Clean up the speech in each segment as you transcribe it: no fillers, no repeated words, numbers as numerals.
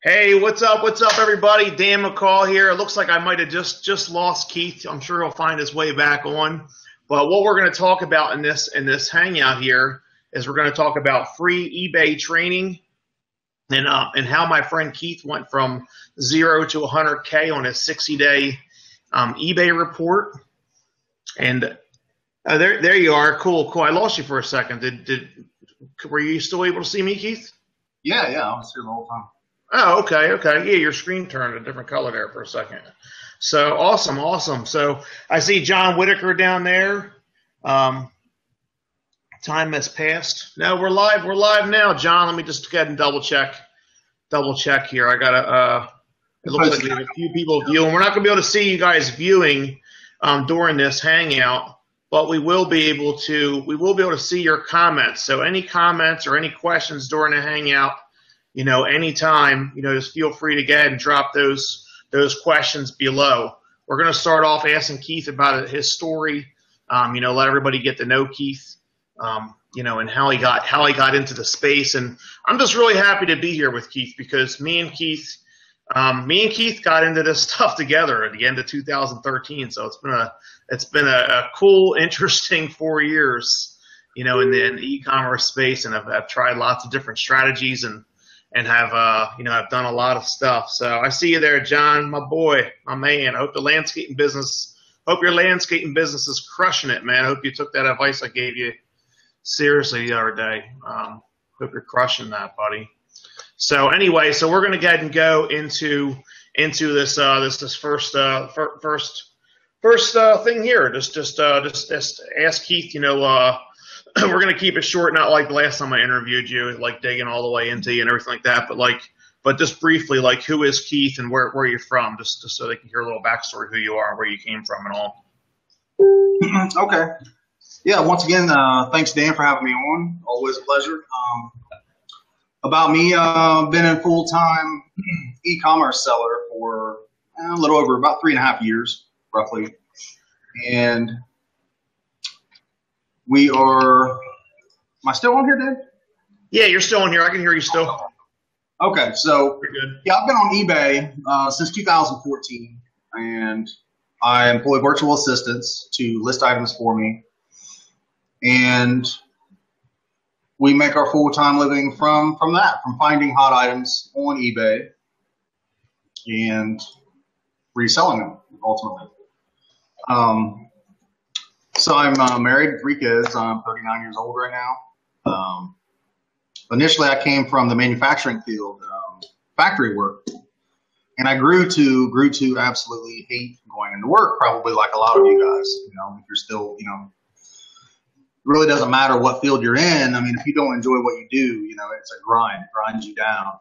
Hey, what's up? What's up, everybody? Dan McCall here. It looks like I might have just lost Keith. I'm sure he'll find his way back on. But what we're going to talk about in this hangout here is we're going to talk about free eBay training and how my friend Keith went from 0 to 100K on his 60-day eBay report. And there you are. Cool. I lost you for a second. Were you still able to see me, Keith? Yeah, I was here the whole time. Oh, okay. Yeah, your screen turned a different color there for a second. So awesome. So I see John Whitaker down there. Time has passed. No, we're live. We're live now, John. Let me just go ahead and double check here. I gotta. It looks like we have a few people viewing. We're not gonna be able to see you guys viewing during this hangout, but we will be able to see your comments. So any comments or any questions during the hangout, anytime, just feel free to go ahead and drop those questions below. We're going to start off asking Keith about his story, let everybody get to know Keith, and how he got into the space. And I'm just really happy to be here with Keith because me and Keith got into this stuff together at the end of 2013. So it's been a cool, interesting 4 years, in the e-commerce space, and I've tried lots of different strategies and have I've done a lot of stuff. So I see you there, John, my boy, my man. I hope your landscaping business is crushing it, man. I hope you took that advice I gave you seriously the other day. Hope you're crushing that, buddy. So anyway, we're gonna go ahead and go into this first thing here. Just ask Keith. We're going to keep it short, not like the last time I interviewed you, like digging all the way into you and everything like that, but just briefly, like, who is Keith and where you're from, just so they can hear a little backstory of who you are, where you came from and all. Okay. Yeah, once again, thanks, Dan, for having me on. Always a pleasure. About me, been a full-time e-commerce seller for a little over about 3.5 years, roughly. And am I still on here, Dan? Yeah, you're still on here. I can hear you still. Okay, so you're good. Yeah, I've been on eBay since 2014, and I employ virtual assistants to list items for me. And we make our full-time living from finding hot items on eBay and reselling them, ultimately. So I'm married, 3 kids. I'm 39 years old right now. Initially, I came from the manufacturing field, factory work, and I grew to absolutely hate going into work, probably like a lot of you guys. If you're still, it really doesn't matter what field you're in. I mean, if you don't enjoy what you do, it's a grind. It grinds you down,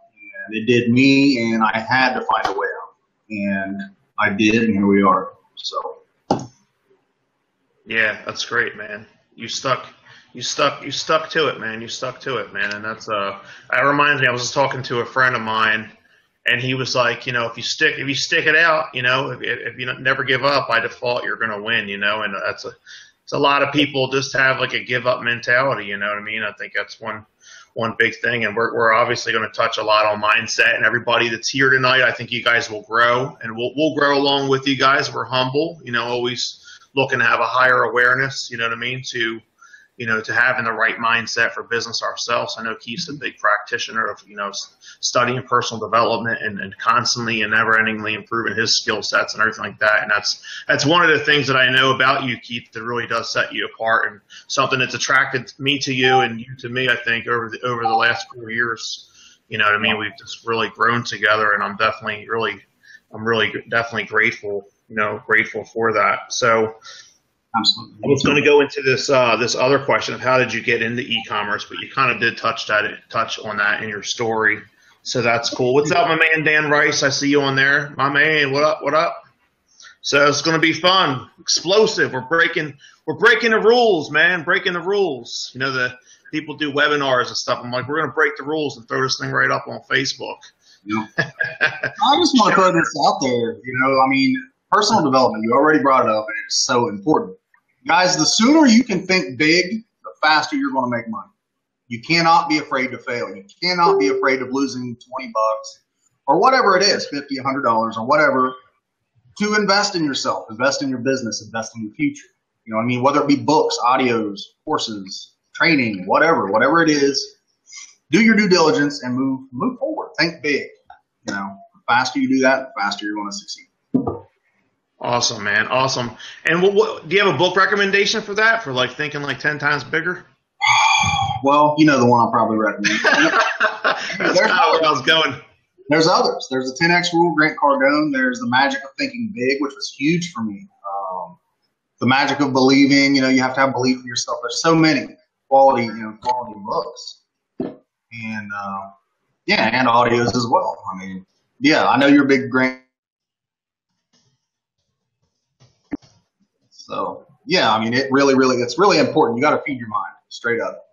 and it did me, and I had to find a way out, and I did, and here we are. So. Yeah, that's great, man. You stuck to it, man. And that's that reminds me, I was just talking to a friend of mine, and he was like, if you stick it out, if you never give up, by default you're gonna win, and it's a lot of people just have like a give up mentality, you know what I mean? I think that's one big thing, and we're obviously going to touch a lot on mindset, and everybody that's here tonight, I think you guys will grow, and we'll grow along with you guys. We're humble, always looking to have a higher awareness, you know what I mean, to having the right mindset for business ourselves. I know Keith's a big practitioner of, studying personal development and constantly and never-endingly improving his skill sets and everything like that. And that's one of the things that I know about you, Keith, that really does set you apart, and something that's attracted me to you and you to me, I think, over the last 4 years. You know what I mean? We've just really grown together, and I'm definitely grateful, grateful for that. So Absolutely. I was going to go into this other question of how did you get into e-commerce, but you kind of did touch on that in your story. So that's cool. What's up, my man Dan Rice? I see you on there. My man, what up? So it's going to be fun, explosive. We're breaking the rules, man. Breaking the rules. The people do webinars and stuff. I'm like, we're going to break the rules and throw this thing right up on Facebook. Yeah. I just want to throw this out there. Personal development, you already brought it up, and it's so important. Guys, the sooner you can think big, the faster you're going to make money. You cannot be afraid to fail. You cannot be afraid of losing $20 or whatever it is, $50, $100 or whatever, to invest in yourself, invest in your business, invest in your future. You know what I mean? Whether it be books, audios, courses, training, whatever it is, do your due diligence and move forward. Think big. You know, the faster you do that, the faster you're going to succeed. Awesome, man. Awesome. And what do you have a book recommendation for that? For like thinking like 10 times bigger? Well, you know the one I'll probably recommend. That's kind of where I was going. There's others. There's the 10X Rule, Grant Cardone. There's the Magic of Thinking Big, which was huge for me. The Magic of Believing. You know, you have to have belief in yourself. There's so many quality books, and and audios as well. I mean, yeah, I know you're a big Grant. So yeah, I mean, it's really important. You got to feed your mind straight up.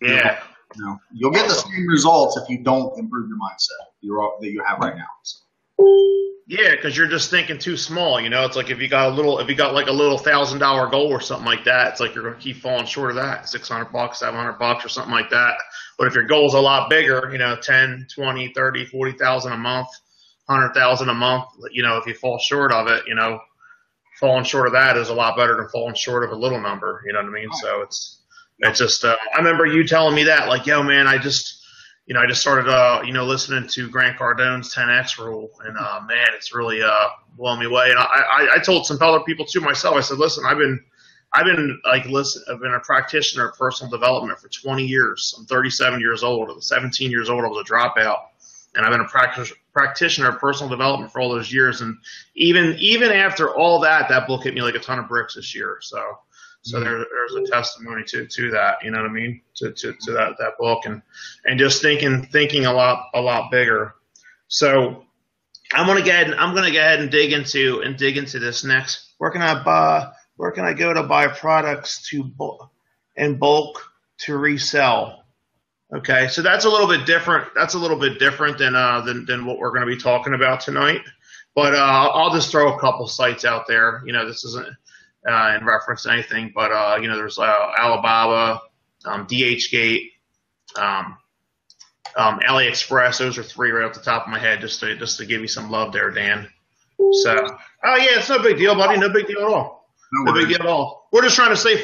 Yeah. You know, you'll get the same results if you don't improve your mindset that you have right now. So. Yeah, because you're just thinking too small. You know, it's like if you got like a little $1,000 goal or something like that, it's like you're going to keep falling short of that. $600, $700 or something like that. But if your goal is a lot bigger, you know, 10, 20, 30, 40,000 a month, 100,000 a month, you know, if you fall short of it, you know, falling short of that is a lot better than falling short of a little number. You know what I mean? So it's just, I remember you telling me that, like, yo, man, I just started, listening to Grant Cardone's 10X Rule, and man, it's really blowing me away. And I told some other people too myself. I said, listen, I've been a practitioner of personal development for 20 years. I'm 37 years old. At 17 years old, I was a dropout, and I've been a practitioner of personal development for all those years. And even after all that book hit me like a ton of bricks this year. So there's a testimony to that, you know what I mean, to that book, and just thinking a lot bigger. So I'm gonna go ahead and dig into this next. Where can I go to buy products in bulk to resell? Okay, so that's a little bit different. That's a little bit different than what we're going to be talking about tonight. But I'll just throw a couple sites out there. You know, this isn't in reference to anything, but there's Alibaba, DHgate, AliExpress. Those are three right off the top of my head, just to give you some love there, Dan. So, it's no big deal, buddy. No big deal at all. No big deal at all. We're just trying to stay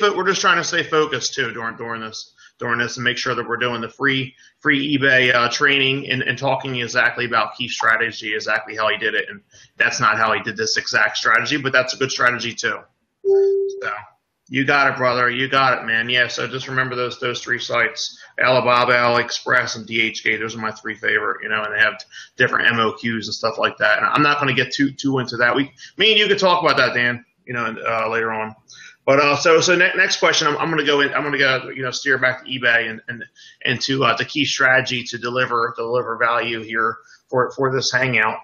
focused too during this and make sure that we're doing the free eBay training and talking exactly about Keith's strategy, exactly how he did it. And that's not how he did this exact strategy, but that's a good strategy too. So you got it, brother. You got it, man. Yeah. So just remember those three sites: Alibaba, AliExpress, and DHgate. Those are my three favorite. You know, and they have different MOQs and stuff like that. And I'm not going to get too into that. Me and you could talk about that, Dan. You know, later on. But so next question, I'm going to go steer back to eBay and to Keith's strategy to deliver value here for this hangout.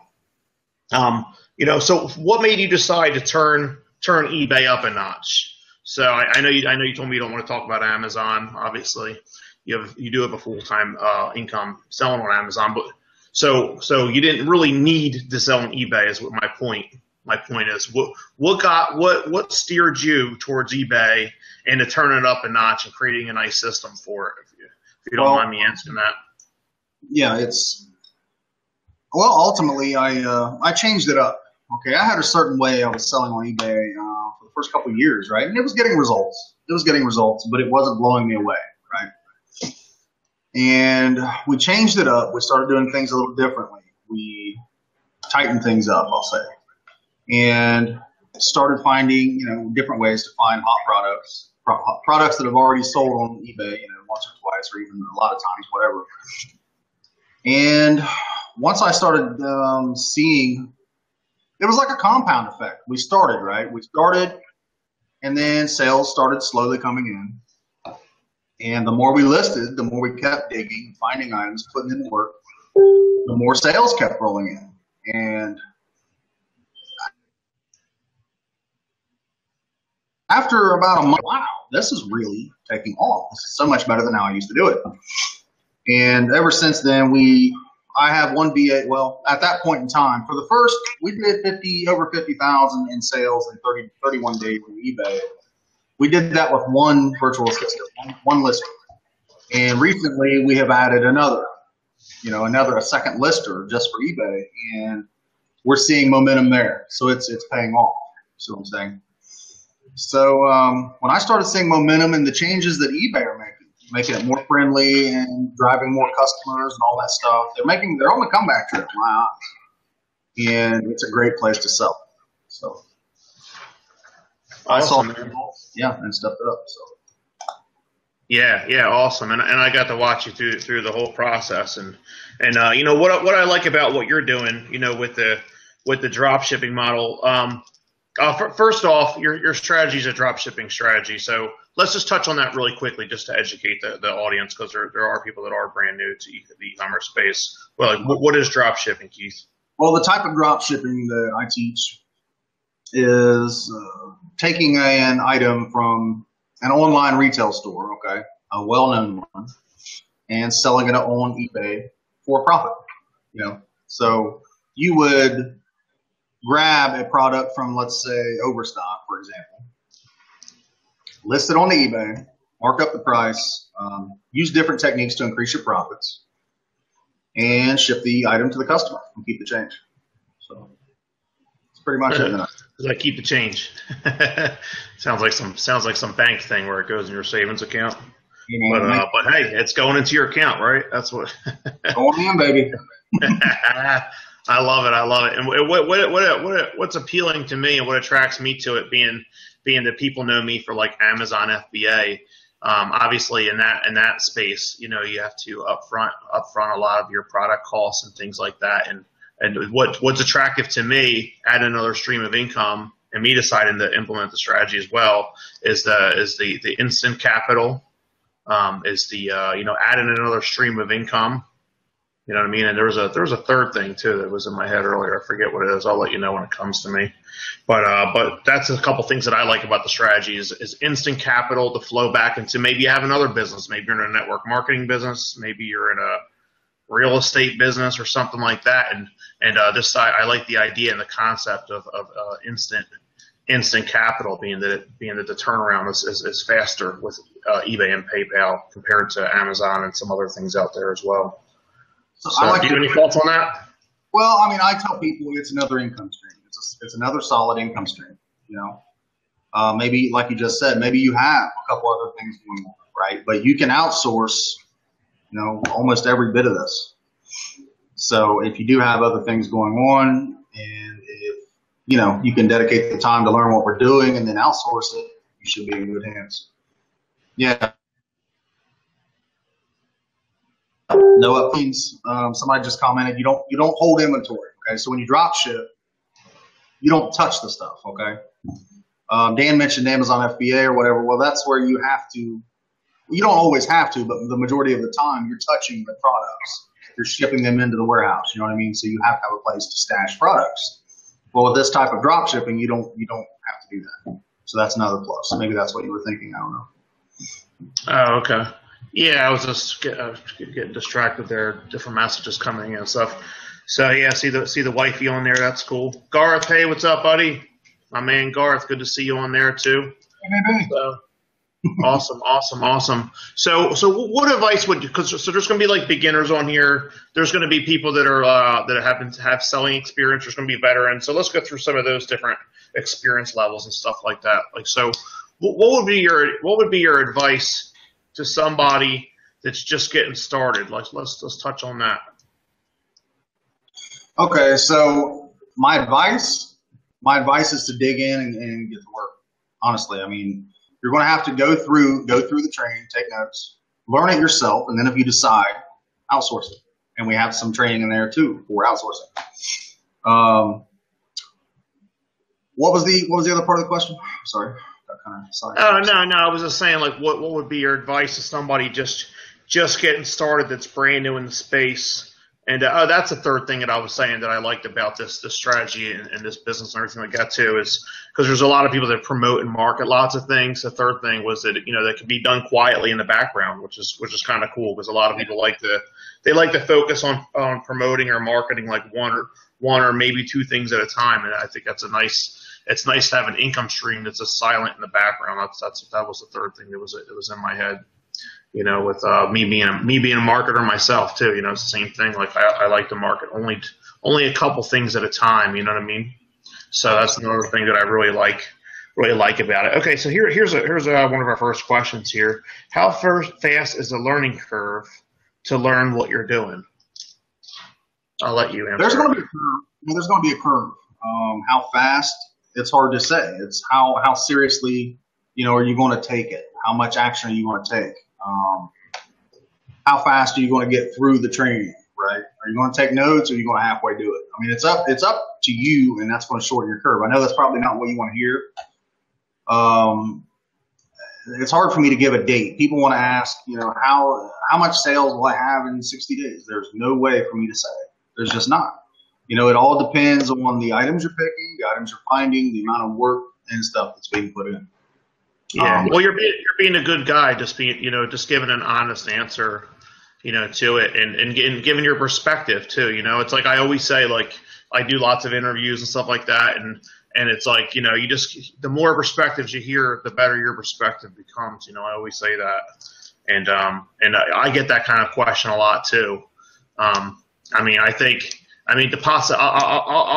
So what made you decide to turn eBay up a notch? So I know you told me you don't want to talk about Amazon. Obviously, you do have a full-time income selling on Amazon, but so you didn't really need to sell on eBay is what my point. My point is, what steered you towards eBay and to turn it up a notch and creating a nice system for it? If you don't mind me answering that. Yeah, ultimately I changed it up. Okay, I had a certain way I was selling on eBay for the first couple of years, right? And it was getting results. But it wasn't blowing me away, right? And we changed it up. We started doing things a little differently. We tightened things up, I'll say. And started finding, different ways to find hot products that have already sold on eBay, once or twice or even a lot of times, whatever. And once I started seeing, it was like a compound effect. We started, and then sales started slowly coming in. And the more we listed, the more we kept digging, finding items, putting in work, the more sales kept rolling in. And after about a month, wow, this is really taking off. This is so much better than how I used to do it. And ever since then, I have one BA. Well, at that point in time, for the first, we did over 50,000 in sales in 31 days on eBay. We did that with one virtual assistant, one listener. And recently, we have added another. a second lister just for eBay, and we're seeing momentum there. So it's paying off. See what I'm saying? So when I started seeing momentum and the changes that eBay are making it more friendly and driving more customers and all that stuff, they're on the comeback trip in my eyes, and it's a great place to sell. So awesome, I saw, and stepped it up. So. Yeah, awesome, and I got to watch you through the whole process, and what I like about what you're doing, with the drop shipping model. First off, your strategy is a drop shipping strategy, so let's just touch on that really quickly, just to educate the audience, because there are people that are brand new to the e-commerce space. Well, what is drop shipping, Keith? Well, the type of drop shipping that I teach is taking an item from an online retail store, okay, a well-known one, and selling it on eBay for profit. So you would grab a product from, let's say, Overstock, for example, list it on eBay, mark up the price, use different techniques to increase your profits, and ship the item to the customer and keep the change. So it's pretty much it. I keep the change. sounds like some bank thing where it goes in your savings account. But hey, it's going into your account, right? That's what. Going in, baby. I love it. And what's appealing to me and what attracts me to it, being that people know me for like Amazon FBA. Obviously in that space, you have to upfront a lot of your product costs and things like that. And what's attractive to me, add another stream of income, and me deciding to implement the strategy as well, is the instant capital, adding another stream of income. You know what I mean? And there was a third thing too that was in my head earlier. I forget what it is. I'll let you know when it comes to me. But that's a couple things that I like about the strategy is instant capital to flow back into, maybe you have another business. Maybe you're in a network marketing business. Maybe you're in a real estate business or something like that. And this side, I like the idea and the concept of instant capital, being that the turnaround is faster with eBay and PayPal compared to Amazon and some other things out there as well. So do you have any thoughts on that? Well, I mean, I tell people it's another income stream. It's another solid income stream. Maybe like you just said, maybe you have a couple other things going on, right? But you can outsource, almost every bit of this. So if you do have other things going on, and if you can dedicate the time to learn what we're doing and then outsource it, you should be in good hands. Yeah. No updates. Somebody just commented, you don't hold inventory. Okay, so when you drop ship, you don't touch the stuff. Okay. Dan mentioned Amazon FBA or whatever. Well, that's where you have to. You don't always have to, but the majority of the time, you're touching the products. You're shipping them into the warehouse. You know what I mean? So you have to have a place to stash products. Well, with this type of drop shipping, you don't have to do that. So that's another plus. Maybe that's what you were thinking. I don't know. Oh, okay. Yeah, I was just getting distracted there. Different messages coming in and stuff. So yeah, see the wifey on there. That's cool. Garth, hey, what's up, buddy? My man Garth, good to see you on there too. So, awesome. So what advice would you? So there's going to be like beginners on here. There's going to be people that are that happen to have selling experience. There's going to be veterans. So let's go through some of those different experience levels and stuff like that. Like, so what would be your advice to somebody that's just getting started? Let's touch on that. Okay, so my advice is to dig in and get to work. Honestly, I mean, you're going to have to go through the training, take notes, learn it yourself, and then if you decide, outsource it. And we have some training in there too for outsourcing. What was the other part of the question? Sorry. No. I was just saying, like, what would be your advice to somebody just getting started that's brand new in the space? And that's the third thing that I was saying that I liked about this strategy and this business and everything like that too, is because there's a lot of people that promote and market lots of things. The third thing was that that could be done quietly in the background, which is kind of cool, because a lot of people like to focus on promoting or marketing like one or maybe two things at a time, and I think that's it's nice to have an income stream that's just silent in the background. That was the third thing that was in my head. You know, with me being a marketer myself too. You know, it's the same thing. Like I like to market only a couple things at a time. You know what I mean? So that's another thing that I really like about it. Okay, so here's one of our first questions here. How fast is the learning curve to learn what you're doing? I'll let you answer. There's going to be a curve. There's going to be a curve. How fast? It's hard to say. It's how seriously, you know, are you going to take it? How much action are you going to take? How fast are you going to get through the training? Right? Are you going to take notes, or are you going to halfway do it? I mean, it's up to you, and that's going to shorten your curve. I know that's probably not what you want to hear. It's hard for me to give a date. People want to ask, you know, how much sales will I have in 60 days? There's no way for me to say. There's just not. You know, it all depends on the items you're picking, the items you're finding, the amount of work and stuff that's being put in. Yeah. Well, you're being a good guy, just giving an honest answer, you know, to it, and giving your perspective too. You know, it's like I always say, like I do lots of interviews and stuff like that, and it's like, you know, the more perspectives you hear, the better your perspective becomes. You know, I always say that, and I get that kind of question a lot too. I'll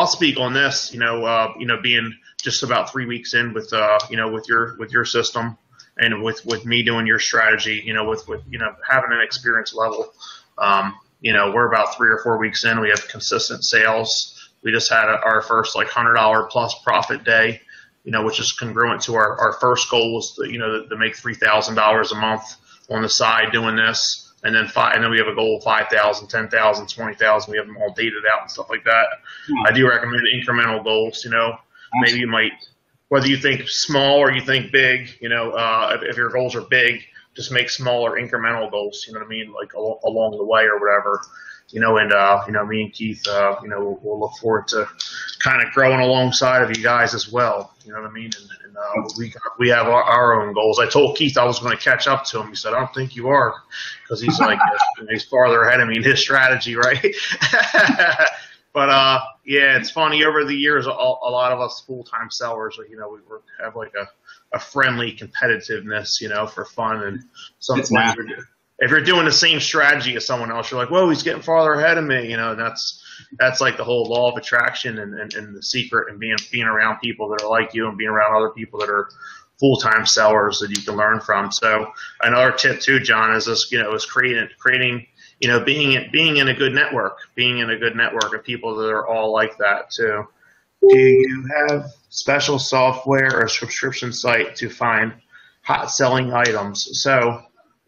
speak on this. You know, being just about 3 weeks in with your system, and with me doing your strategy, you know, with having an experience level. You know, we're about 3 or 4 weeks in. We have consistent sales. We just had our first like $100 plus profit day, you know, which is congruent to our first goal was to make $3,000 a month on the side doing this. And then we have a goal of 5,000, 10,000, 20,000. We have them all dated out and stuff like that. I do recommend incremental goals. You know, maybe you might, whether you think small or you think big, you know, if your goals are big, just make smaller incremental goals. You know what I mean? Like along the way or whatever. You know, and you know, me and Keith, you know, we'll look forward to kind of growing alongside of you guys as well. You know what I mean? And we have our own goals. I told Keith I was going to catch up to him. He said, "I don't think you are," because he's like he's farther ahead of me in his strategy, right? But yeah, it's funny. Over the years, a lot of us full-time sellers, you know, we have like a friendly competitiveness, you know, for fun, and sometimes if you're doing the same strategy as someone else, you're like, whoa, he's getting farther ahead of me. You know, and that's like the whole law of attraction and the secret, and being around people that are like you, and being around other people that are full-time sellers that you can learn from. So another tip too, John, is this, you know, is creating, you know, being in a good network of people that are all like that too. Do you have special software or subscription site to find hot selling items? So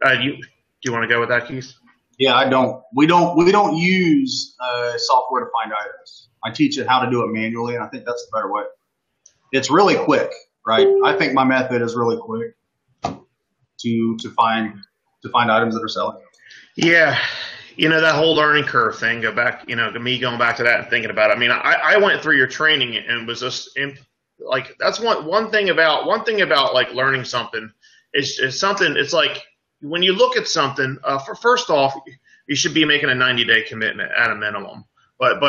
do you want to go with that, Keith? Yeah, I don't. We don't use software to find items. I teach it how to do it manually, and I think that's the better way. It's really quick, right? I think my method is really quick to find items that are selling. Yeah. You know, that whole learning curve thing, going back to that and thinking about it. I mean, I went through your training and was just like, that's one thing about like learning something is something. It's like when you look at something, first off, you should be making a 90-day commitment at a minimum. But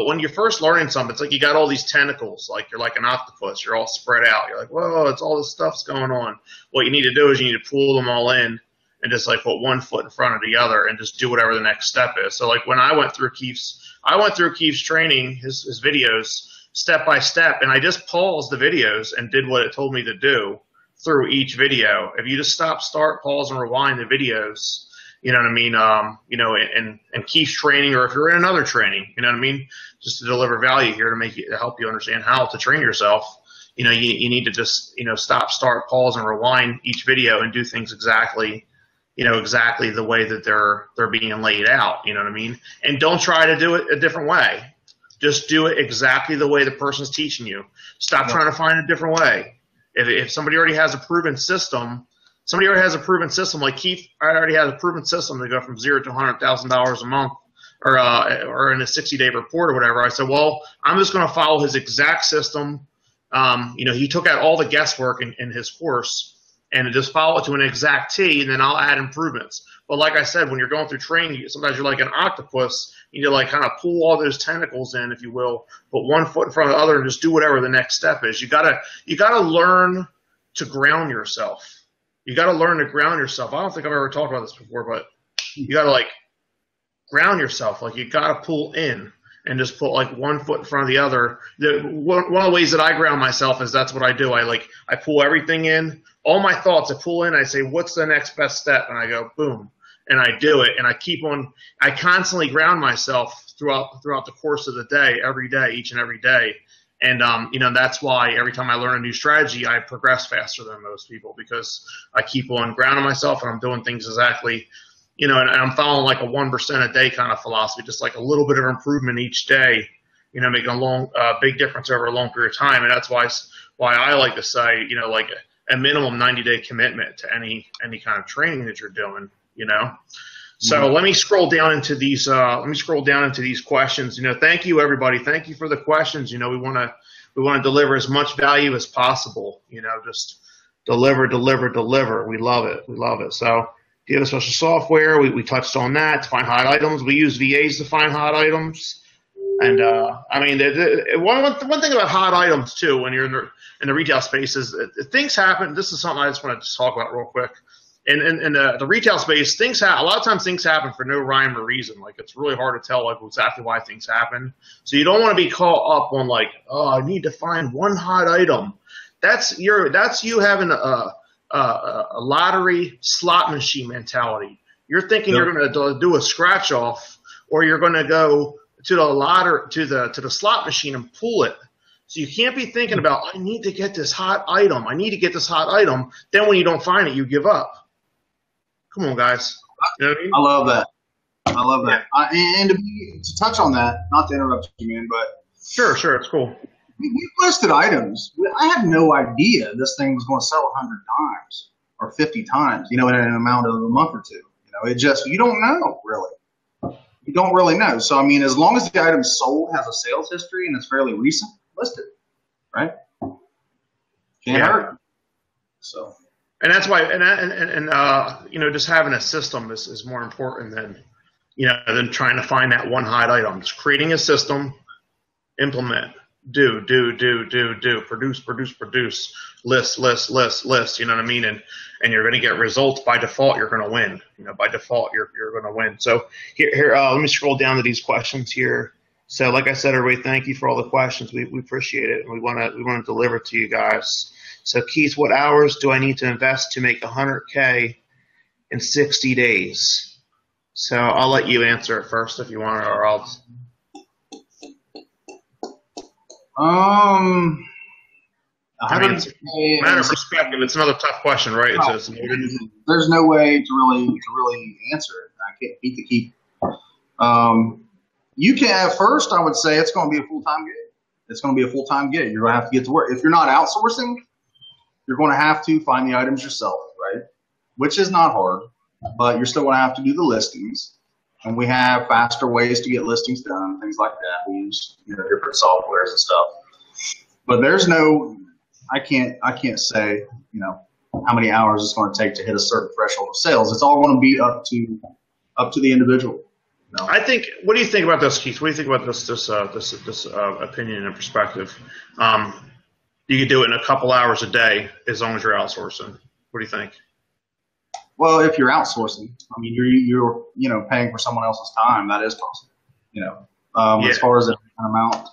when you're first learning something, it's like you got all these tentacles, like you're like an octopus. You're all spread out. You're like, whoa, it's all this stuff's going on. What you need to do is you need to pull them all in and just like put one foot in front of the other and just do whatever the next step is. So like when I went through Keith's training, his videos step by step, and I just paused the videos and did what it told me to do through each video. If you just stop, start, pause, and rewind the videos, you know what I mean? You know, and Keith's training, or if you're in another training, you know what I mean? Just to deliver value here to help you understand how to train yourself. You know, you need to just, you know, stop, start, pause, and rewind each video and do things exactly the way that they're being laid out. You know what I mean? And don't try to do it a different way. Just do it exactly the way the person's teaching you. Stop trying to find a different way. If somebody already has a proven system, like Keith, I already have a proven system to go from $0 to $100,000 a month, or in a 60-day report or whatever. I said, well, I'm just going to follow his exact system. You know, he took out all the guesswork in his course and just follow it to an exact T, and then I'll add improvements. But like I said, when you're going through training, sometimes you're like an octopus. You need to like kind of pull all those tentacles in, if you will, put one foot in front of the other and just do whatever the next step is. You gotta learn to ground yourself. you got to learn to ground yourself. I don't think I've ever talked about this before, but you got to like ground yourself. Like you got to pull in and just put like one foot in front of the other. One of the ways that I ground myself is that's what I do. I pull everything in, all my thoughts. I pull in. I say, what's the next best step? And I go, boom, and I do it. And I keep on. I constantly ground myself throughout the course of the day, every day, each and every day. And that's why every time I learn a new strategy, I progress faster than most people, because I keep on grounding myself and I'm doing things exactly. And I'm following like a 1% a day kind of philosophy, just like a little bit of improvement each day, making a big difference over a long period of time. And that's why I like to say, like a minimum 90-day commitment to any kind of training that you're doing, So let me scroll down into these. Questions. Thank you, everybody. Thank you for the questions. We want to deliver as much value as possible. Just deliver. We love it. So, do you have a special software? We touched on that to find hot items. We use VAs to find hot items. And one thing about hot items too, when you're in the retail space, is things happen. This is something I just want to talk about real quick. In the retail space, a lot of times things happen for no rhyme or reason. Like it's really hard to tell like exactly why things happen. So you don't want to be caught up on like, oh, I need to find one hot item. That's you having a lottery slot machine mentality. You're thinking you're going to do a scratch off, or you're going to go to the slot machine and pull it. So you can't be thinking about, I need to get this hot item. Then when you don't find it, you give up. Come on, guys. You know what I mean? I love that. And to touch on that, not to interrupt you, man, but sure, it's cool. We listed items. I had no idea this thing was going to sell 100 times or 50 times, in an amount of a month or two. You don't know, really. You don't really know. So, as long as the item sold has a sales history and it's fairly recent, list it, right? Can't hurt. So. And that's why, just having a system is more important than trying to find that one hot item. Just creating a system, implement, do, produce, list. You know what I mean? And you're going to get results. By default, you're going to win. By default, you're going to win. So here, let me scroll down to these questions here. So, like I said, everybody, thank you for all the questions. We appreciate it, and we want to deliver to you guys. So, Keith, what hours do I need to invest to make 100K in 60 days? So, I'll let you answer it first if you want, or I'll. Matter of perspective, it's another tough question, right? There's no way to really answer it. I can't beat the Keith. You can, at first, I would say it's going to be a full-time gig. It's going to be a full-time gig. You're going to have to get to work. If you're not outsourcing, you're going to have to find the items yourself, right? Which is not hard, but you're still going to have to do the listings. And we have faster ways to get listings done, things like that. We use different softwares and stuff. But there's I can't say how many hours it's going to take to hit a certain threshold of sales. It's all going to be up to the individual. I think. What do you think about this, Keith? What do you think about this opinion and perspective? You could do it in a couple hours a day as long as you're outsourcing. What do you think? Well, if you're outsourcing, you're paying for someone else's time. That is possible. As far as an amount,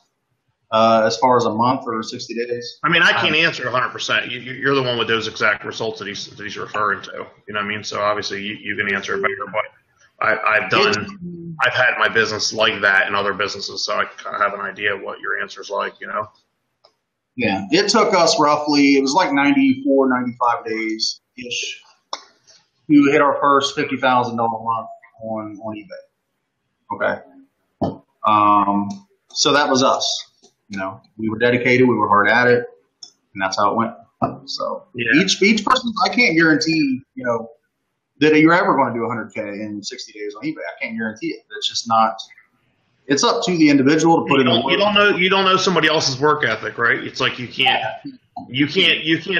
as far as a month or 60 days. I can't answer 100%. You're the one with those exact results that he's referring to. You know what I mean? So obviously you can answer it better, but. I've had my business like that in other businesses, so I kind of have an idea of what your answer is like, Yeah, it took us roughly, it was like 94, 95 days-ish to hit our first $50,000 a month on eBay. Okay. So that was us. We were dedicated, we were hard at it, and that's how it went. So each person, I can't guarantee, that you're ever going to do 100K in 60 days on eBay. I can't guarantee it. It's just not. It's up to the individual to put it in work. You don't know somebody else's work ethic, right? It's like you can't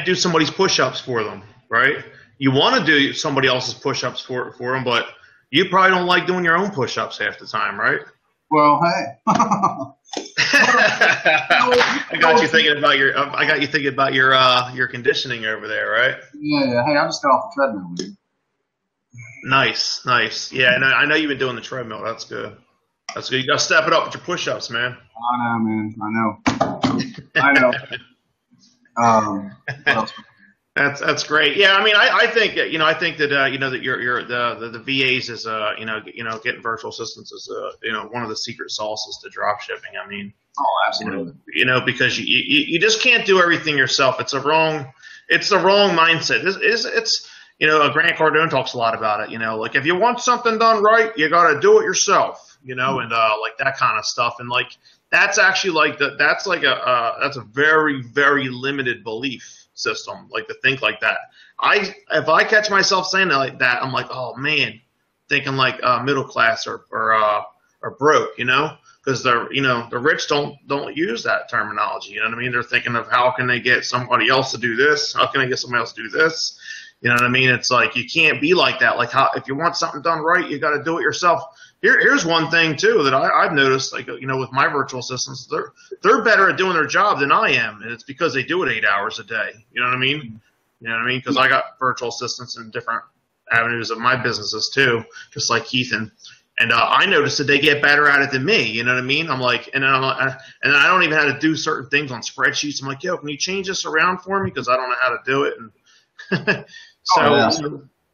do somebody's push-ups for them, right? You want to do somebody else's push-ups for them, but you probably don't like doing your own push-ups half the time, right? Well, hey. I got you thinking about your conditioning over there, right? Yeah. Hey, I just got off the treadmill, dude. Nice. Yeah, I know you've been doing the treadmill. That's good. That's good. You got to step it up with your push-ups, man. I know, man. I know. What else? That's great. Yeah, I mean, I think that that your the VAs is getting virtual assistants is one of the secret sauces to drop shipping. I mean, Oh, absolutely. Because you just can't do everything yourself. It's the wrong mindset. It's Grant Cardone talks a lot about it. Like if you want something done right, you got to do it yourself. And like that kind of stuff. And like that's actually that's a very, very limited belief system, like to think like that. If I catch myself saying that like that, I'm like, oh man, thinking like middle class or broke, because the rich don't use that terminology. You know what I mean? They're thinking of how can they get somebody else to do this? How can I get somebody else to do this? You know what I mean? It's like you can't be like that. Like if you want something done right, you got to do it yourself. Here's one thing too that I've noticed, like with my virtual assistants, they're better at doing their job than I am, and it's because they do it 8 hours a day. You know what I mean? Because I got virtual assistants in different avenues of my businesses too, just like Keith and I noticed that they get better at it than me. You know what I mean? I'm like, and then I don't even know how to do certain things on spreadsheets. I'm like, yo, can you change this around for me? Because I don't know how to do it. And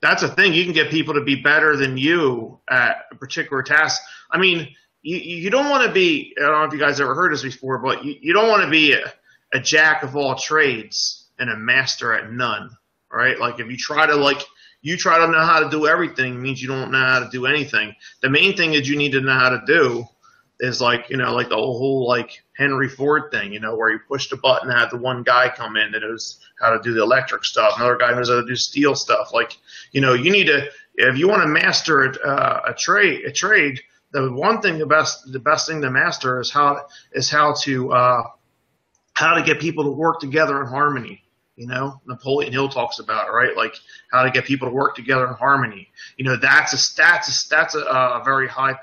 that's a thing. You can get people to be better than you at a particular task. I mean, you don't want to be, I don't know if you guys ever heard this before, but you don't want to be a jack of all trades and a master at none, right? Like if you try to know how to do everything, it means you don't know how to do anything. The main thing that you need to know how to do is like the whole like Henry Ford thing, where you push the button, have the one guy come in that knows how to do the electric stuff, another guy knows how to do steel stuff. Like, you need to, if you want to master a trade, the best thing to master is how to get people to work together in harmony. Napoleon Hill talks about it, right? Like how to get people to work together in harmony. That's a very high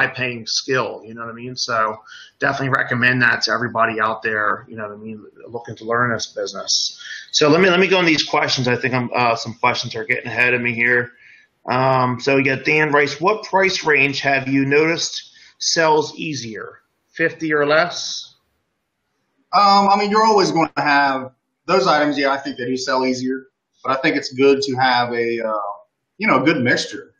paying skill. You know what I mean? So definitely recommend that to everybody out there. You know what I mean? Looking to learn this business. So let me go on these questions. I think some questions are getting ahead of me here. So you got Dan Rice. What price range have you noticed sells easier? 50 or less? I mean, you're always going to have those items. Yeah, I think they do sell easier, but I think it's good to have a good mixture.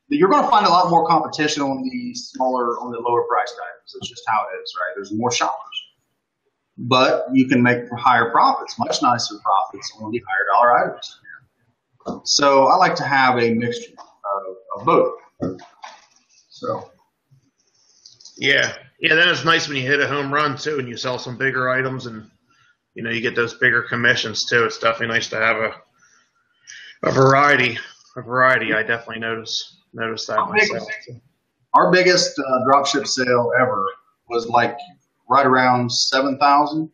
You're going to find a lot more competition on the lower priced items. It's just how it is, right? There's more shoppers, but you can make higher profits, much nicer profits on the higher dollar items. So I like to have a mixture of both. So. Yeah. Then it's nice when you hit a home run too, and you sell some bigger items, and you get those bigger commissions too. It's definitely nice to have a variety. I definitely notice that myself. Our biggest dropship sale ever was like right around 7,000,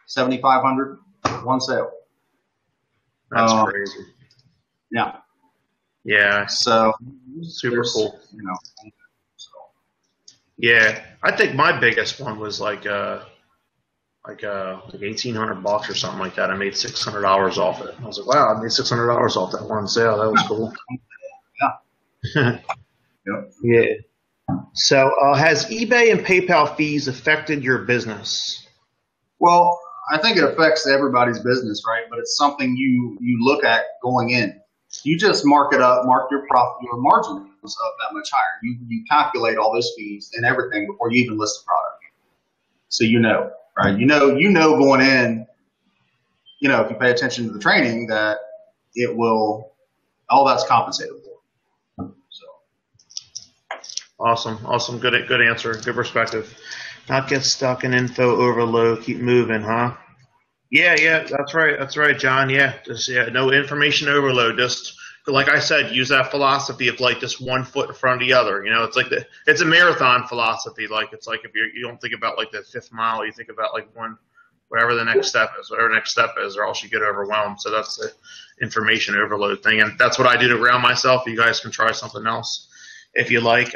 7,500, one sale. That's crazy. Yeah. Yeah. So super cool. So. Yeah, I think my biggest one was like $1,800 or something like that. I made $600 off it. I was like, wow, I made $600 off that one sale. That was cool. Yeah. Yep. Yeah. So, has eBay and PayPal fees affected your business? Well, I think it affects everybody's business, right? But it's something you look at going in. You just mark your profit, your margins up that much higher. You calculate all those fees and everything before you even list the product. So right? You know going in, if you pay attention to the training that all that's compensated for. So. Awesome. Good answer. Good perspective. Not get stuck in info overload. Keep moving, huh? Yeah. That's right, John. Yeah. No information overload. Just like I said, use that philosophy of like just 1 foot in front of the other. It's like it's a marathon philosophy. Like it's like if you don't think about like the 5th mile, you think about like whatever the next step is, or else you get overwhelmed. So that's the information overload thing, and that's what I do to ground myself. You guys can try something else if you like.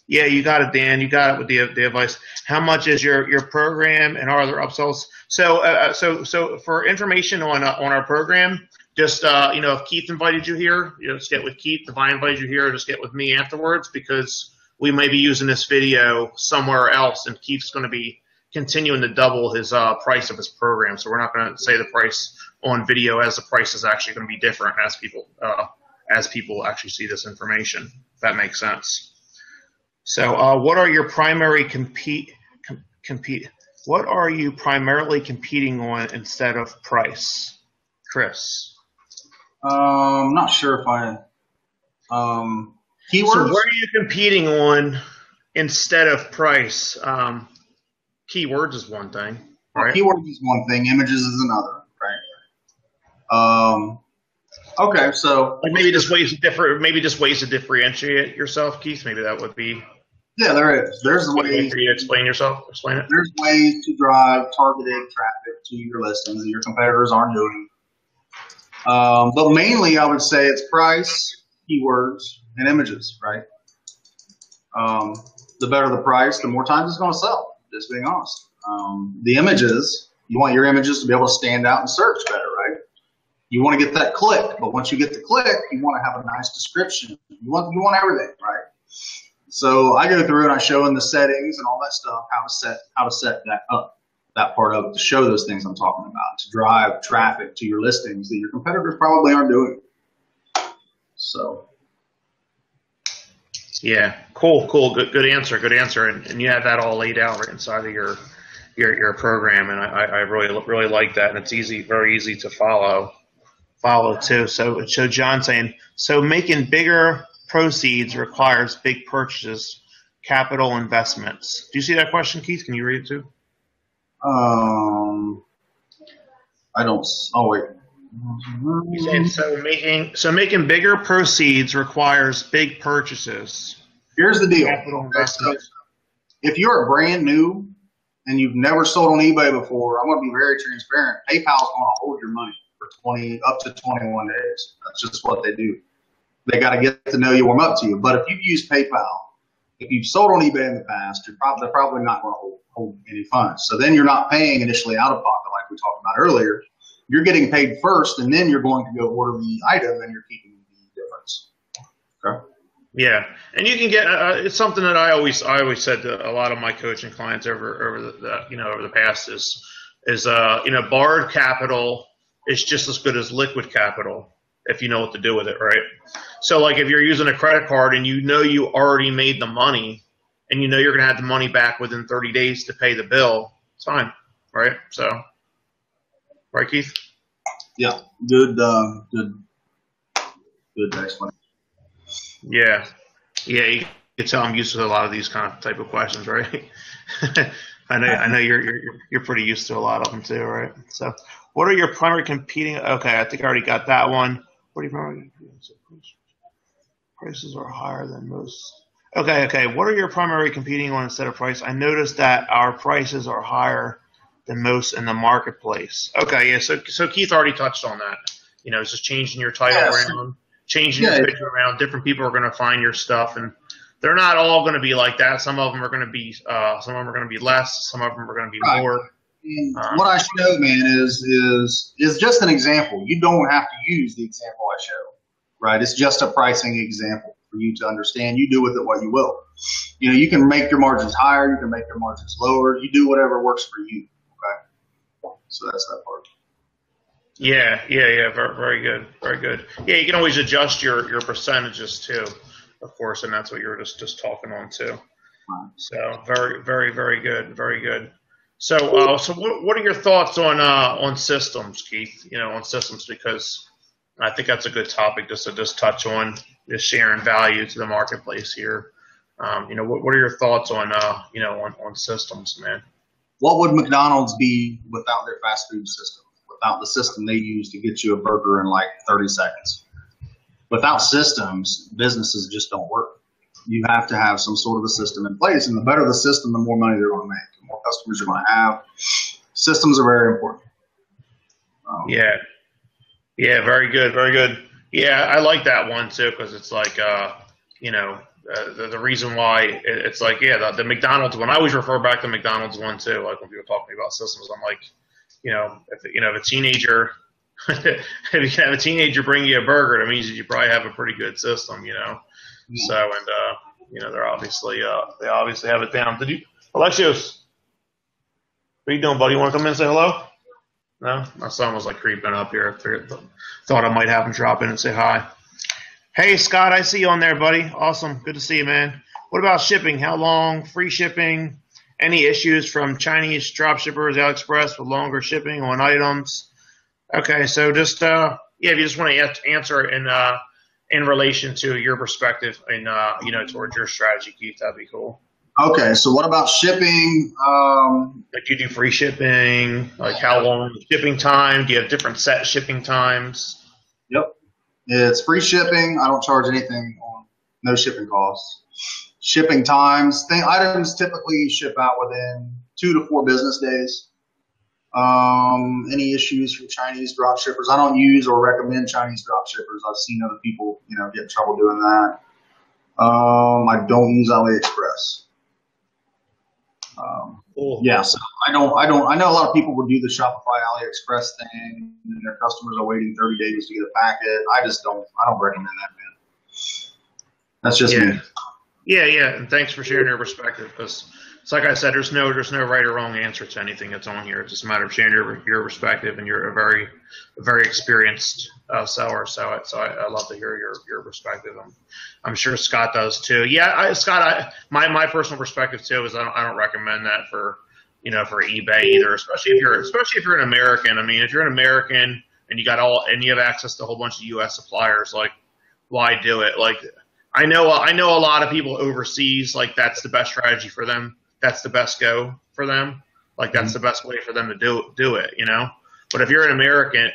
Yeah, you got it, Dan. You got it with the advice. How much is your program, and are there upsells? So for information on our program, just if Keith invited you here, just get with Keith. If I invited you here, just get with me afterwards, because we may be using this video somewhere else, and Keith's going to be continuing to double his price of his program. So we're not going to say the price on video, as the price is actually going to be different as people actually see this information. If that makes sense. So, what are your primary What are you primarily competing on instead of price, Chris? Not sure if I. Keywords. So, what are you competing on instead of price? Keywords is one thing, right? Keywords is one thing. Images is another, right? Okay, so like maybe just ways to differentiate yourself, Keith. Maybe that would be. Yeah, there is. There's ways for you to explain yourself. Explain it. There's ways to drive targeted traffic to your listings that your competitors aren't doing. But mainly, I would say it's price, keywords, and images, right? The better the price, the more times it's going to sell. Just being honest. The images, you want your images to be able to stand out and search better, right? You want to get that click, but once you get the click, you want to have a nice description. You want everything, right? So I go through and I show in the settings and all that stuff how to set that up, that part of it, to show those things I'm talking about, to drive traffic to your listings that your competitors probably aren't doing. So. Yeah, cool, good answer, and you have that all laid out right inside of your program, and I really like that, and it's very easy to follow too. So John saying, so making bigger proceeds requires big purchases, capital investments. Do you see that question, Keith? Can you read it too? I don't. Oh wait. He's saying, so making bigger proceeds requires big purchases. Here's the deal. Capital investments. If you're brand new and you've never sold on eBay before, I'm going to be very transparent. PayPal's going to hold your money for up to 21 days. That's just what they do. They got to get to know you, warm up to you. But if you've used PayPal, if you've sold on eBay in the past, they're probably not going to hold any funds. So then you're not paying initially out of pocket like we talked about earlier. You're getting paid first, and then you're going to go order the item, and you're keeping the difference. Okay. Yeah, and you can get it's something that I always said to a lot of my coaching clients over the past is borrowed capital is just as good as liquid capital if you know what to do with it, right? So like if you're using a credit card and you know you already made the money and you know you're going to have the money back within 30 days to pay the bill, it's fine, right? So, right, Keith? Yeah, good explanation. Yeah, you can tell I'm used to a lot of these kind of type of questions, right? I know you're pretty used to a lot of them too, right? So, what are your primary competing? Okay, I think I already got that one. What are your primary prices are higher than most? Okay. What are your primary competing on instead of price? I noticed that our prices are higher than most in the marketplace. Okay, yeah. So Keith already touched on that. It's just changing your title around, changing your picture around. Different people are going to find your stuff, and they're not all going to be like that. Some of them are going to be, less. Some of them are going to be more. What I show, man, is just an example. You don't have to use the example I show, right? It's just a pricing example for you to understand. You do with it what you will. You can make your margins higher. You can make your margins lower. You do whatever works for you. Okay, so that's that part. Yeah. Very good. Yeah, you can always adjust your percentages too, of course, and that's what you were just talking on too. So very good. So what are your thoughts on systems, Keith? On systems, because I think that's a good topic just to touch on, just sharing value to the marketplace here. What are your thoughts on on systems, man? What would McDonald's be without their fast food system? Without the system they use to get you a burger in like 30 seconds? Without systems, businesses just don't work. You have to have some sort of a system in place, and the better the system, the more money they're going to make, the more customers you're going to have. Systems are very important. Yeah, very good. Yeah, I like that one too, because it's like, the reason why it's like, yeah, the McDonald's one. I always refer back to the McDonald's one too. Like when people talk to me about systems, I'm like, if a teenager, if you have a teenager bring you a burger, that means that you probably have a pretty good system, So, and they're obviously they obviously have it down. Alexios, what are you doing, buddy? You want to come in and say hello? No, my son was like creeping up here. Thought I might have him drop in and say hi. Hey, Scott, I see you on there, buddy. Awesome. Good to see you, man. What about shipping? How long? Free shipping? Any issues from Chinese dropshippers, AliExpress with longer shipping on items? Okay, so just if you just want to answer in relation to your perspective and towards your strategy, Keith, that'd be cool. Okay, so what about shipping? Like, do you do free shipping? Like, how long shipping time? Do you have different set shipping times? Yep. It's free shipping. I don't charge anything on no shipping costs. Shipping times, items typically ship out within 2 to 4 business days. Any issues from Chinese drop shippers? I don't use or recommend Chinese drop shippers. I've seen other people, get in trouble doing that. I don't use AliExpress. Cool. Yeah, so I know a lot of people would do the Shopify AliExpress thing, and their customers are waiting 30 days to get a packet. I don't recommend that, man. That's just me. Yeah, and thanks for sharing your perspective, because it's like I said, there's no right or wrong answer to anything that's on here. It's just a matter of sharing your perspective, and you're a very experienced seller. So I love to hear your perspective. I'm sure Scott does too. Yeah, Scott, my personal perspective too is I don't recommend that for eBay either, especially if you're an American. I mean, if you're an American and you have access to a whole bunch of U.S. suppliers, like, why do it? Like, I know a lot of people overseas, like, that's the best strategy for them. That's the best go for them. Like, that's the best way for them to do it, But if you're an American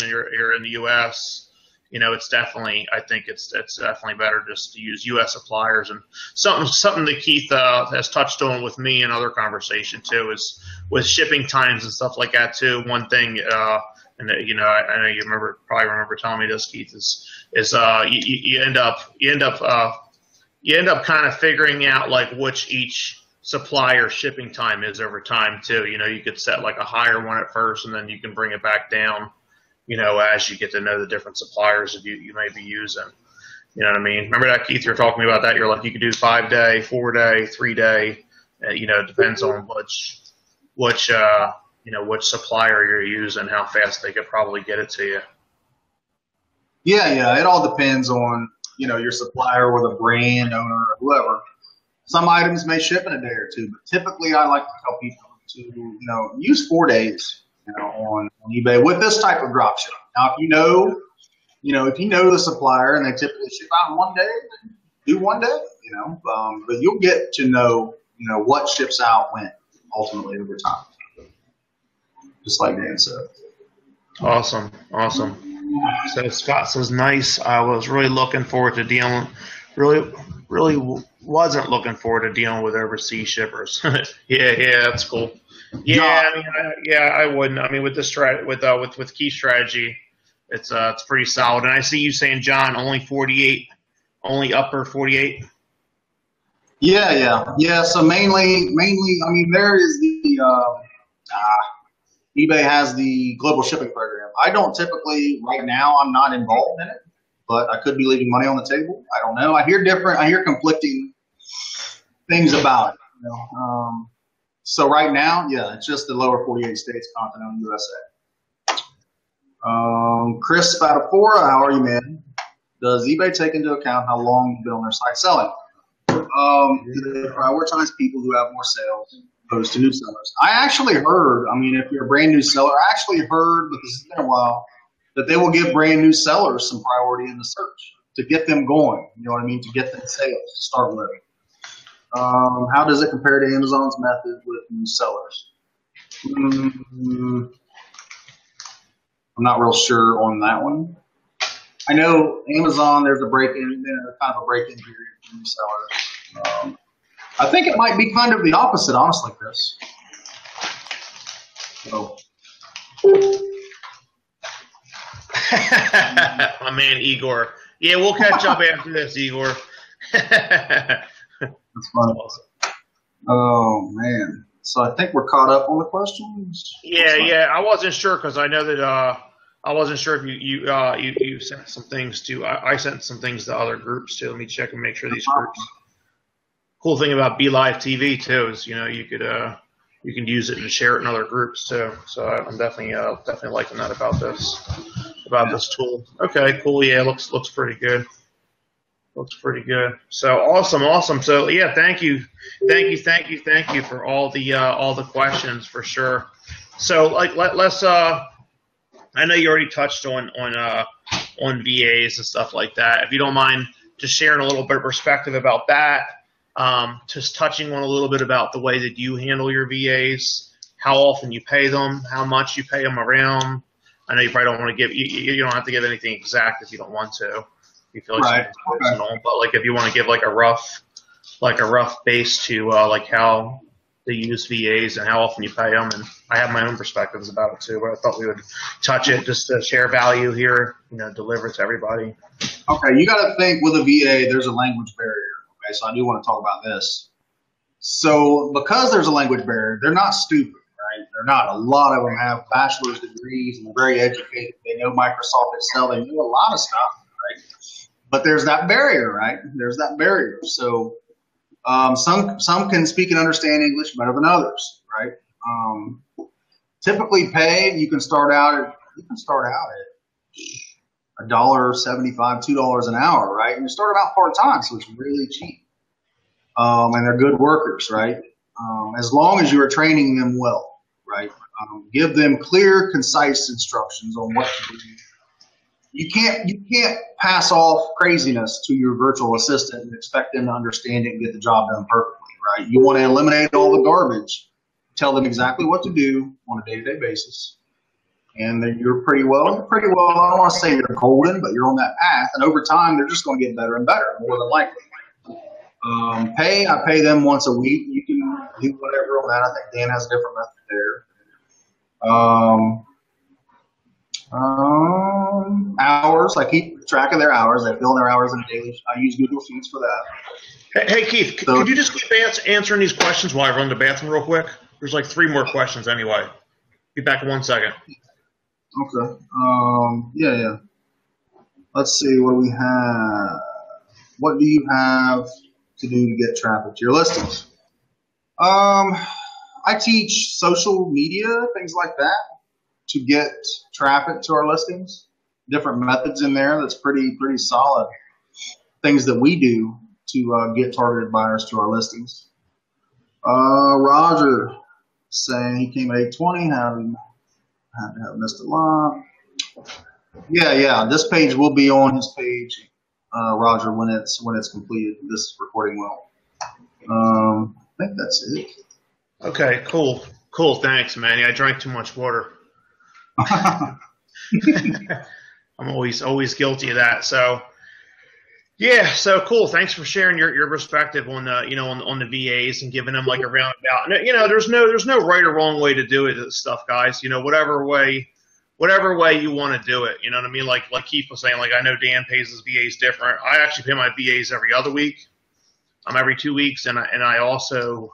and you're in the U.S., it's definitely, I think it's definitely better just to use U.S. suppliers. And something that Keith has touched on with me in other conversation too is with shipping times and stuff like that too. One thing, and I know you probably remember telling me this, Keith, is you end up kind of figuring out like which each supplier shipping time is over time too. You could set like a higher one at first, and then you can bring it back down, as you get to know the different suppliers that you may be using. You know what I mean? Remember that, Keith? You were talking about that. You're like, you could do 5-day, 4-day, 3-day. It depends on which supplier you're using, how fast they could probably get it to you. Yeah. It all depends on, your supplier or the brand owner or whoever. Some items may ship in a day or two, but typically I like to tell people to, use 4 days, on eBay with this type of drop shipping. Now, if you know the supplier and they typically ship out in 1 day, then do 1 day, but you'll get to know, what ships out when ultimately over time. Just like Dan said. Awesome. So Scott says, nice. I was really looking forward to really wasn't looking forward to dealing with overseas shippers. yeah, that's cool. Yeah, I wouldn't. I mean, with this with key strategy, it's pretty solid. And I see you saying, John, only 48, only upper 48. Yeah. So mainly, I mean, there is the eBay has the global shipping program. I don't typically, right now, I'm not involved in it, but I could be leaving money on the table. I don't know. I hear conflicting things about it. So right now, it's just the lower 48 states, continental USA. Chris Spadafora, how are you, man? Does eBay take into account how long you've been on their site selling? Do they prioritize people who have more sales opposed to new sellers? I actually heard, if you're a brand new seller, but this has been a while, that they will give brand new sellers some priority in the search to get them going, to get them sales, to start with. How does it compare to Amazon's method with new sellers? I'm not real sure on that one. I know Amazon, there's a break-in period for new sellers. I think it might be kind of the opposite, honestly, Chris. So. My man Igor. Yeah, we'll catch up after this, Igor. That's That's fun. awesome. Oh man. So I think we're caught up on the questions. Yeah. I wasn't sure because I know that I wasn't sure if you sent some things to. I sent some things to other groups too. Let me check and make sure these groups. Cool thing about Be Live TV too is you could you can use it and share it in other groups too. So I'm definitely liking that about this tool. Okay, cool. Yeah, looks pretty good. Looks pretty good. So awesome. So yeah, thank you for all the questions for sure. So like let's I know you already touched on VAs and stuff like that. If you don't mind just sharing a little bit of perspective about that, just touching on a little bit about the way that you handle your VAs, how often you pay them, how much you pay them around. I know you probably don't want to give you don't have to give anything exact if you don't want to. You feel like Right. personal, but like if you want to give like a rough base to like how they use VAs and how often you pay them, and I have my own perspectives about it too. But I thought we would touch it just to share value here, deliver it to everybody. Okay, you got to think with a VA, there's a language barrier. Okay, so I do want to talk about this. So because there's a language barrier, they're not stupid, right? They're not. A lot of them have bachelor's degrees and they're very educated. They know Microsoft Excel. They know a lot of stuff, right? But there's that barrier, right? There's that barrier. So some can speak and understand English better than others, right? Typically, pay you can start out at $1.75, $2 an hour, right? And you start them out part time, so it's really cheap. And they're good workers, right? As long as you are training them well, right? Give them clear, concise instructions on what to do. You can't pass off craziness to your virtual assistant and expect them to understand it and get the job done perfectly, right? You want to eliminate all the garbage. Tell them exactly what to do on a day-to-day basis. And then you're pretty well, I don't want to say you're golden, but you're on that path. And over time, they're just going to get better and better, more than likely. I pay them once a week. You can do whatever on that. I think Dan has a different method there. Hours, I keep track of their hours. They fill in their hours in a daily. I use Google Sheets for that. Hey Keith, could you just keep answering these questions while I run to the bathroom real quick? There's like 3 more questions anyway. Be back in 1 second. Okay. Yeah. Let's see what we have. What do you have to do to get traffic to your listings? I teach social media, things like that, to get traffic to our listings. Different methods in there that's pretty solid. Things that we do to get targeted buyers to our listings. Roger saying he came at 8:20, had to have missed a lot. Yeah. This page will be on his page, Roger, when it's completed. This recording will. I think that's it. Okay, cool. Thanks, man. Yeah, I drank too much water. I'm always guilty of that. So, yeah. So cool. Thanks for sharing your perspective on on the VAs and giving them like a roundabout. There's no right or wrong way to do it. This stuff, guys. Whatever way you want to do it. You know what I mean? Like Keith was saying. Like I know Dan pays his VAs different. I actually pay my VAs every other week. Every 2 weeks, and I also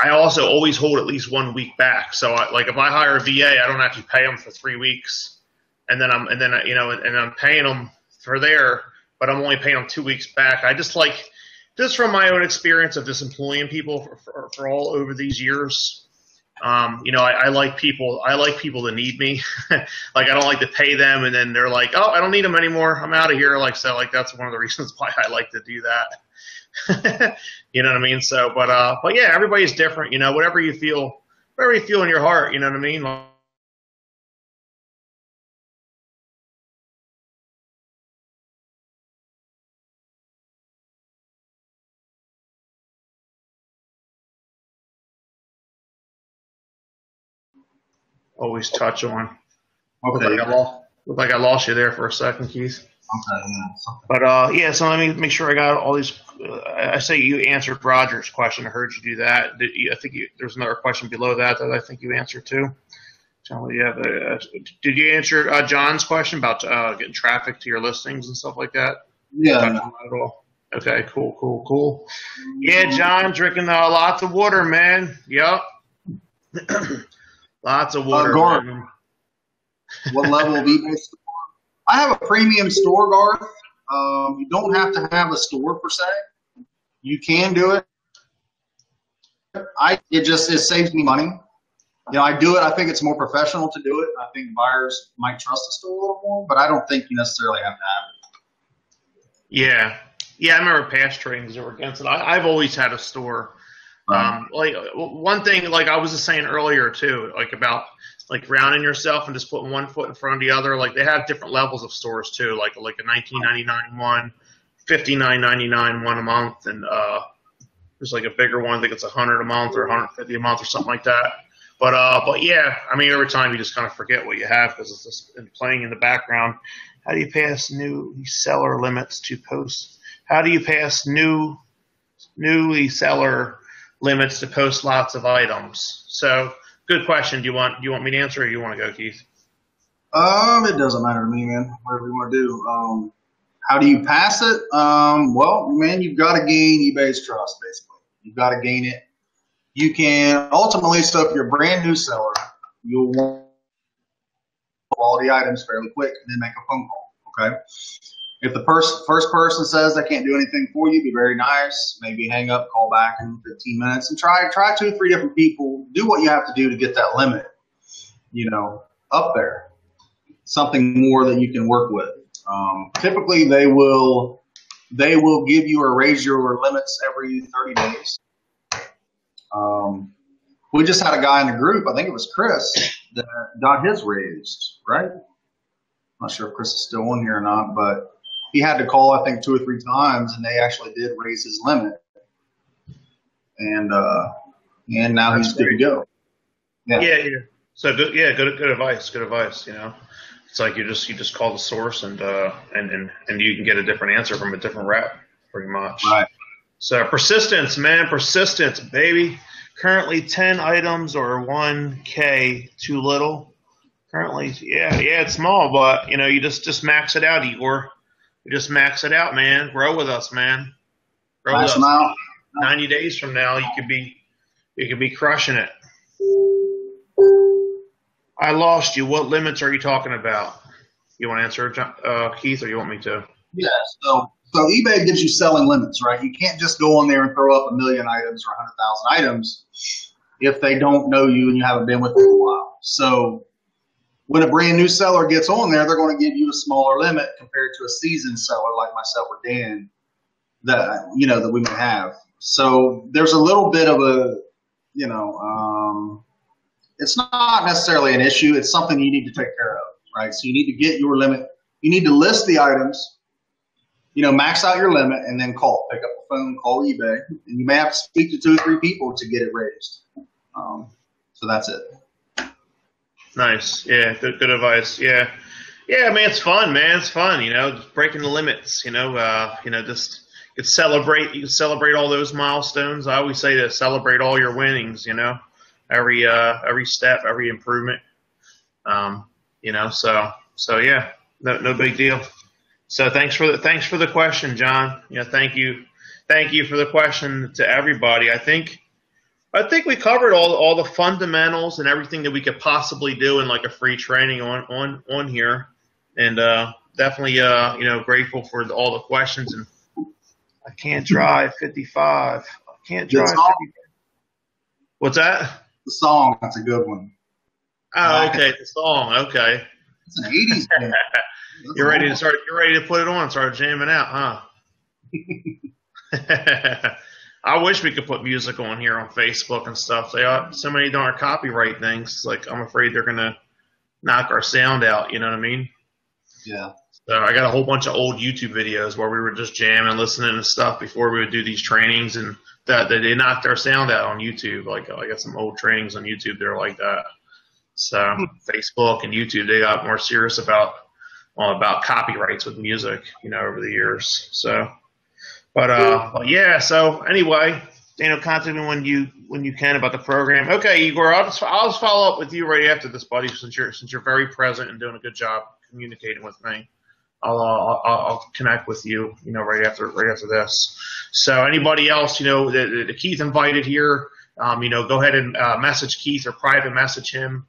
always hold at least 1 week back. So if I hire a VA, I don't actually pay them for 3 weeks, and then I'm paying them for there, but I'm only paying them 2 weeks back. I just from my own experience of just employing people for all over these years. I like people that need me. I don't like to pay them and then they're like, oh, I don't need them anymore. I'm out of here. That's one of the reasons why I like to do that. You know what I mean? So, but yeah, everybody's different. Whatever you feel in your heart. You know what I mean? Always touch on. Okay. Look like I lost you there for a second, Keith. Okay. Yeah. But yeah, so let me make sure I got all these. I say you answered Roger's question. I heard you do that. I think there's another question below that I think you answered too. John, did you answer John's question about getting traffic to your listings and stuff like that? Yeah. At all? Okay, cool, cool, cool. Yeah, John, drinking lots of water, man. Yep. Lots of water, Garth, man. what level of eBay store? I have a premium store, Garth. You don't have to have a store per se. You can do it. It saves me money. I do it. I think it's more professional to do it. I think buyers might trust the store a little more, but I don't think you necessarily have to have it. Yeah. Yeah, I remember past trainings that were against it. I've always had a store. Like one thing, like I was just saying earlier too, like about like grounding yourself and just putting one foot in front of the other. Like they have different levels of stores too, like a $19.99 one, $59.99 one a month, and there's like a bigger one. I think it's $100 a month or $150 a month or something like that. But yeah, I mean, every time you just kind of forget what you have because it's just playing in the background. How do you pass new seller limits to post? How do you pass newly seller limits to post lots of items? So, good question. Do you want me to answer, or do you want to go, Keith? It doesn't matter to me, man. Whatever you want to do. How do you pass it? Well, man, you've got to gain eBay's trust, basically. You've got to gain it. You can ultimately, so if you're a brand new seller, you'll want quality items fairly quick and then make a phone call, okay? If the first person says they can't do anything for you, be very nice. Maybe hang up, call back in 15 minutes, and try 2 or 3 different people. Do what you have to do to get that limit, up there. Something more that you can work with. Typically, they will give you or raise your limits every 30 days. We just had a guy in the group, I think it was Chris, that got his raised, right? I'm not sure if Chris is still on here or not, but he had to call, I think, 2 or 3 times, and they actually did raise his limit. And now he's good to go. Yeah. So good. Yeah, good advice. Good advice. It's like you just call the source and you can get a different answer from a different rep, pretty much. Right. So persistence, man, persistence, baby. Currently 10 items or 1K too little. Currently, yeah, it's small, but you just max it out, Igor. You just max it out, man. Grow with us, man. Grow with us. 90 days from now, you could be crushing it. I lost you. What limits are you talking about? You want to answer, Keith, or you want me to? Yeah. So eBay gives you selling limits, right? You can't just go on there and throw up 1 million items or 100,000 items if they don't know you and you haven't been with them in a while. So when a brand new seller gets on there, they're going to give you a smaller limit compared to a seasoned seller like myself or Dan that we may have. So there's a little bit of a, it's not necessarily an issue. It's something you need to take care of, right? So you need to get your limit. You need to list the items, max out your limit, and then pick up the phone, call eBay, and you may have to speak to 2 or 3 people to get it raised. So that's it. Nice. Yeah. Good advice. Yeah. Yeah. I mean, it's fun, man. It's fun. Just breaking the limits. Just you can celebrate all those milestones. I always say to celebrate all your winnings. Every step, every improvement. So yeah, no big deal. So thanks for the question, John. Thank you for the question to everybody. I think we covered all the fundamentals and everything that we could possibly do in like a free training on here, and definitely grateful for all the questions. And I can't drive 55. I can't drive 55. What's that? The song, that's a good one. Oh, okay, the song, okay. It's an 80s thing. You're ready to put it on and start jamming out, huh? I wish we could put music on here on Facebook and stuff. They are so many darn copyright things. Like I'm afraid they're gonna knock our sound out. You know what I mean? Yeah. So I got a whole bunch of old YouTube videos where we were just jamming, listening to stuff before we would do these trainings, and that they knocked our sound out on YouTube. Like I got some old trainings on YouTube that are like that. So Facebook and YouTube, they got more serious about copyrights with music, over the years. So, but yeah. So anyway, contact me when you can about the program. Okay, Igor, I'll just follow up with you right after this, buddy, since you're very present and doing a good job communicating with me. I'll connect with you, right after this. So anybody else, that Keith invited here, go ahead and message Keith or private message him.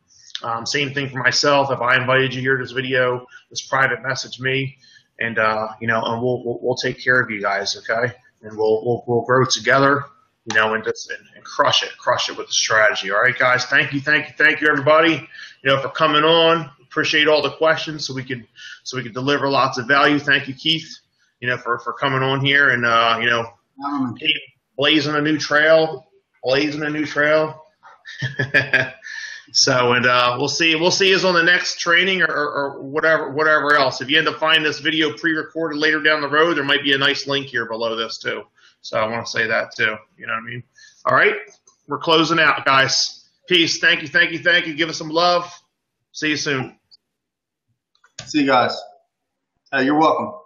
Same thing for myself. If I invited you here to this video, just private message me, and and we'll take care of you guys, okay? And we'll grow together, and crush it with the strategy. All right, guys. Thank you, everybody, for coming on. Appreciate all the questions, so we could deliver lots of value. Thank you, Keith, for coming on here and blazing a new trail. So, and we'll see us on the next training or whatever else. If you end up finding this video pre-recorded later down the road, there might be a nice link here below this too. So I want to say that too. You know what I mean? All right, we're closing out, guys. Peace. Thank you. Give us some love. See you soon. See you guys. You're welcome.